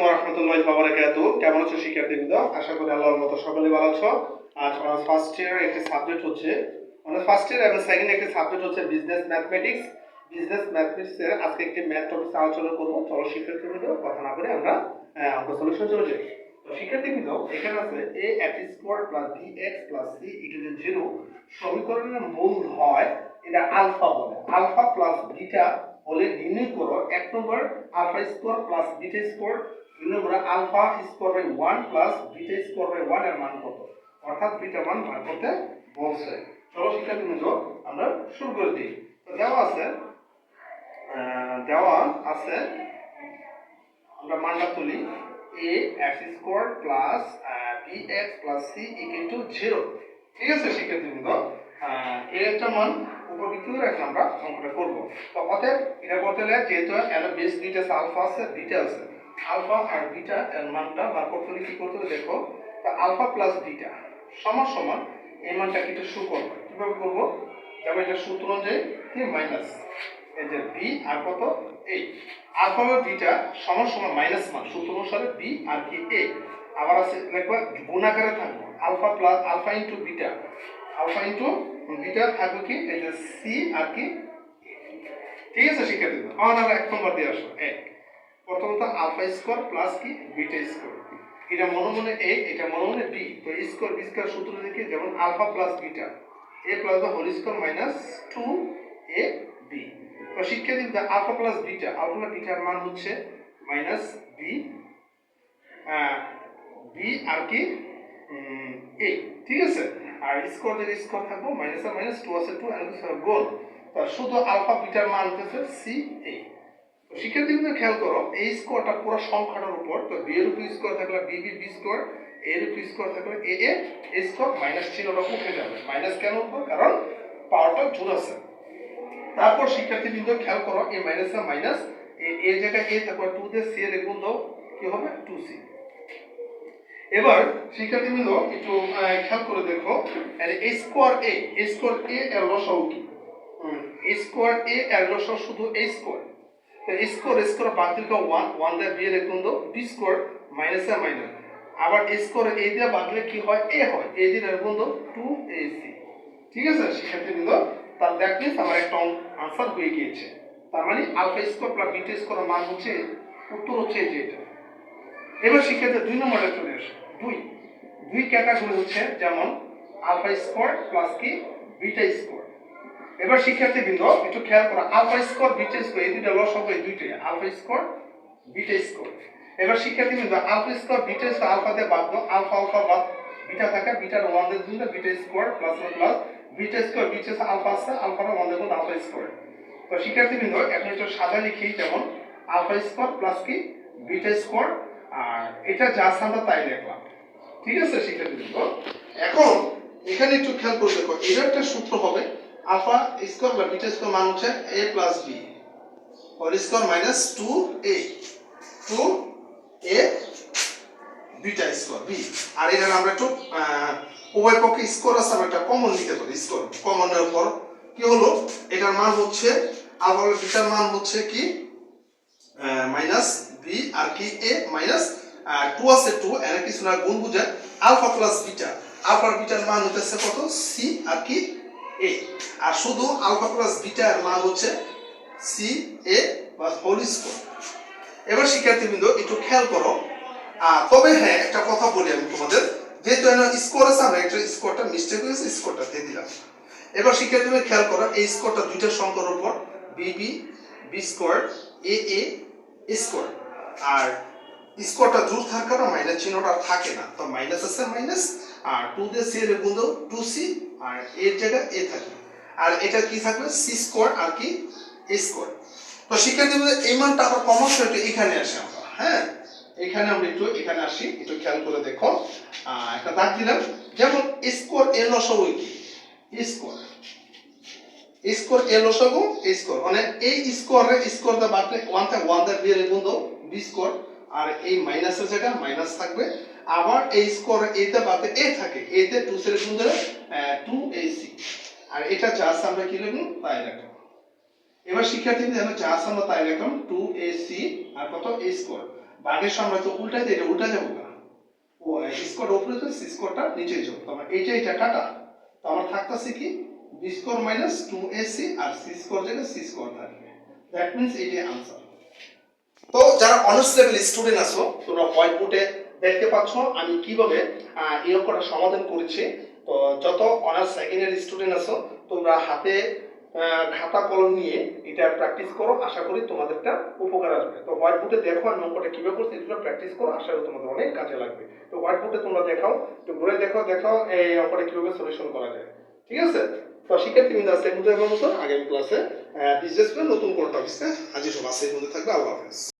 ওয়া রাহমাতুল্লাহি ওয়া বারাকাতুহু। কেমন আছো শিক্ষার্থীবৃন্দ? আশা করি আল্লাহর মতো সকলে ভালো আছো। আজ অনার্স ফার্স্ট ইয়ার একটি সাবজেক্ট হচ্ছে অনার্স ফার্স্ট ইয়ার এবং সেকেন্ড একটি সাবজেক্ট হচ্ছে বিজনেস ম্যাথমেটিক্স। বিজনেস ম্যাথমেটিক্স এর আজকে একটি ম্যাথ টপিক আলোচনা করব। চলো শিক্ষার্থীবৃন্দ, কথা না বলে আমরা অঙ্ক সলিউশন চলে যাই। তো শিক্ষার্থীবৃন্দ, এখানে আছে a(x² + bx + c = 0 সমীকরণের মূল হয় এটা আলফা বলে। আলফা প্লাস বিটা বলে নির্ণয় করো। এক নম্বর alpha square plus beta square, দুই নম্বর alpha square by 1 plus beta square by 1 এর মান কত, অর্থাৎ বিটা মান বার করতে বলছে। চলো শিক্ষার্থীবৃন্দ, আমরা শুরু করে দিই। তো দেওয়া আছে আমরা মানটা তুলি a(x² + bx + c = 0। ঠিক আছে শিক্ষার্থীবৃন্দ, এর একটা মান উপর ভিত্তি করে আমরা অঙ্কটা করব। তো অতএব এটা করতে হলে যেহেতু এর বেস দুইটা আছে, আলফা আছে বিটা আছে, আলফা আর বিটা এর মানটা বার করতে হলে কি করতে হবে দেখো। তো আলফা প্লাস বিটা সমান সমান এই মানটাকে একটু শো করব। কিভাবে করব? যেমন এটা সূত্র অনুযায়ী মাইনাস এই যে বি আর কত এ, আলফা আর বিটা সমান সমান মাইনাস মান সূত্র অনুসারে বি আর কি এ। আবার আছে লিখবা গুণ আকারে থাকবে alpha plus alpha into beta, alpha into beta থাকবে কি এই যে সি আর কি। ঠিক আছে শিক্ষার্থীরা, আমরা এক নম্বর দিয়ে আসো। এক প্রথমত আলফা স্কয়ার প্লাস কি বিটা স্কয়ার, এটা মনে মনে এ, এটা মনে মনে বি। তো স্কয়ার বি স্কয়ার সূত্র দেখি, যেমন alpha plus beta a plus the whole square minus 2 a b. তো শিক্ষার্থীরা, আলফা প্লাস বিটা, আলফা বিটার মান হচ্ছে মাইনাস বি বি আর কি এ। ঠিক আছে, আর স্কয়ার যদি স্কয়ার থাকবো মাইনাস আর মাইনাস 2 আছে 2 এর গুণ। তো শুধু আলফা বিটার মান হচ্ছে সি এ। তো শিক্ষার্থীবৃন্দ খেয়াল করো, এই স্কয়ারটা পুরো সংখ্যাটার উপর। তো বি এর উপর স্কয়ার থাকলে বি বি বি স্কয়ার, এ এর উপর স্কয়ার থাকলে এ এ স্কয়ার, মাইনাস চিহ্নটা উঠে যাবে। মাইনাস কেন উঠবে? কারণ পাওয়ারটা জোর আছে। তারপর শিক্ষার্থীবৃন্দ খেয়াল করো, এই মাইনাস আর মাইনাস এর জায়গায় এ থাকবে 2 দিয়ে সি এর গুণ দাও, কি হবে 2c। এবার শিক্ষার্থীবৃন্দ একটু খেয়াল করে দেখো, এ স্কয়ার এ এর লসাগু কি? এ স্কয়ার এ এর লসাগু শুধু এ স্কয়ার। তো স্কয়ার বাদ দিলে 1 দিয়ে বি এর গুণ দাও, বি স্কয়ার মাইনাস আর মাইনাস। আবার স্কয়ার এ দিয়ে বাদ দিলে কি হয়? এ হয়। এ দিয়ে এর গুণ দাও 2ac। ঠিক আছে শিক্ষার্থীবৃন্দ, তার দ্যাট মিন্স আমার একটা আনসার হয়ে গিয়েছে। তার মানে alpha square plus beta square মান হচ্ছে, উত্তর হচ্ছে যে এটা। এবার শিক্ষার্থী দুই নম্বরে চলে আসে। দুই ক্যাটাগরি হচ্ছে, যেমন আলফা স্কয়ার প্লাস কি বিটা স্কয়ার। এবার শিক্ষার্থীবৃন্দ একটু খেয়াল করো, আলফা স্কয়ার বিটা স্কয়ার এই দুইটা লসাগু, এই দুইটাই আলফা স্কয়ার বিটা স্কয়ার। এবার শিক্ষার্থীবৃন্দ alpha square beta square alpha দিয়ে বাদ দাও, আলফা আলফা বাদ বিটা থাকে, বিটার 1 দিয়ে গুণ beta square plus plus beta square beta alpha আছে, আলফার 1 দিয়ে গুণ আলফা স্কয়ার। তো শিক্ষার্থীবৃন্দ এখন একটু সাদা লিখি, যেমন আলফা স্কয়ার প্লাস কি বিটা স্কয়ার, আর এটা যা আমরা তাই লিখলাম। ঠিক আছে শিক্ষার্থীবৃন্দ, এখন এখানে একটু খেয়াল করে দেখো, এর একটা সূত্র হবে আলফা স্কয়ার বা বিটা স্কয়ার মান হচ্ছে a plus b whole square minus 2a beta square b। আর এটা আমরা একটু উভয় পক্ষে স্কয়ার আছে, আমরা একটা কমন নিতে পারি। স্কয়ার কমনের উপর কি হলো, এটার মান হচ্ছে আলফা বিটার মান হচ্ছে কি মাইনাস বি আর কি এ মাইনাস 2 আছে 2 এর কিছু না গুণ বুঝায় আলফা প্লাস বিটা। আলফা বিটার মান হচ্ছে কত? সি আর কি এ। আর শুধু আলফা প্লাস বিটা এর মান হচ্ছে সি এ বা হোল স্কয়ার। এবার শিক্ষার্থীবৃন্দ একটু খেয়াল করো, তবে হ্যাঁ একটা কথা বলি আমি তোমাদের, যেহেতু এখানে স্কয়ার আছে, আমরা একটা স্কয়ারটা মিস্টেক হয়েছে, স্কয়ারটা দিয়ে দিলাম। এবার শিক্ষার্থীবৃন্দ খেয়াল করো, এই স্কয়ারটা দুইটা সংখ্যার উপর, বি বি বি স্কয়ার এ এ স্কয়ার, আর স্কয়ারটা দূর থাকার কারণে মাইনাস চিহ্নটা থাকে না। তো মাইনাস আছে মাইনাস, আর 2 দিয়ে সি এর গুণ দাও 2c, আর এর জায়গায় এ থাকবে, আর এটা কি থাকবে সি স্কয়ার আর কি এ স্কয়ার। তো শিক্ষার্থীবৃন্দ এই মানটা আবার কমন সেটা এখানে আসে আমরা। হ্যাঁ, এখানে আমরা একটু এখানে আসি, একটু খেয়াল করে দেখো, একটা দাগ দিলাম, যেমন স্কয়ার এর লসাগু কি স্কয়ার এর লসাগু স্কয়ার, মানে এই স্কয়ারের স্কয়ার দা বাদলে 1 থেকে 1 দা বি এর গুণ দাও বি স্কয়ার, আর এই মাইনাসের জায়গায় মাইনাস থাকবে। আবার এই স্কয়ারে এ তে বাদলে এ থাকে, এ তে 2 এর গুণ দিলে 2ac, আর এটা জাস্ট আমরা কি লিখব তাই রাখব। এবার শিক্ষার্থী দেখো যা আছে আমরা তাই লিখলাম 2ac আর কত a স্কয়ার ভাগের আমরা তো উল্টাই দিই এটা উল্টা যাবো না ও স্কয়ার উপরে তো সি স্কয়ারটা নিচে যাবে তো আমরা এটা কাটা তো আমার থাকতেছে কি b স্কয়ার মাইনাস 2ac আর c স্কয়ার জায়গায় c স্কয়ার থাকবে দ্যাট মিন্স এটাই আনসার। তো যারা অনার্স লেভেল স্টুডেন্ট আছো তোমরা হোয়াইট বোর্ডে দেখতে পাচ্ছ আমি কিভাবে এই অঙ্কটা সমাধান করেছি। তো যত অনার্স সেকেন্ড ইয়ার স্টুডেন্ট আছো তোমরা হাতে খাতা কলম নিয়ে এটা প্র্যাকটিস করো, আশা করি তোমাদেরটা উপকার আসবে। তো হোয়াইট বোর্ডে দেখো আমি অঙ্কটা কিভাবে করছি এগুলো প্র্যাকটিস করো, আশা করি তোমাদের অনেক কাজে লাগবে। তো হোয়াইট বোর্ডে তোমরা দেখাও, একটু ঘুরে দেখাও এই অঙ্কটা কিভাবে সলিউশন করা যায়। ঠিক আছে, তো শিক্ষার্থীবৃন্দ আজকের মতো আগামী ক্লাসে বিজনেস নতুন কোনো টপিকসে হাজির হবো। আজকের মধ্যে থাকবে, আল্লাহ হাফেজ।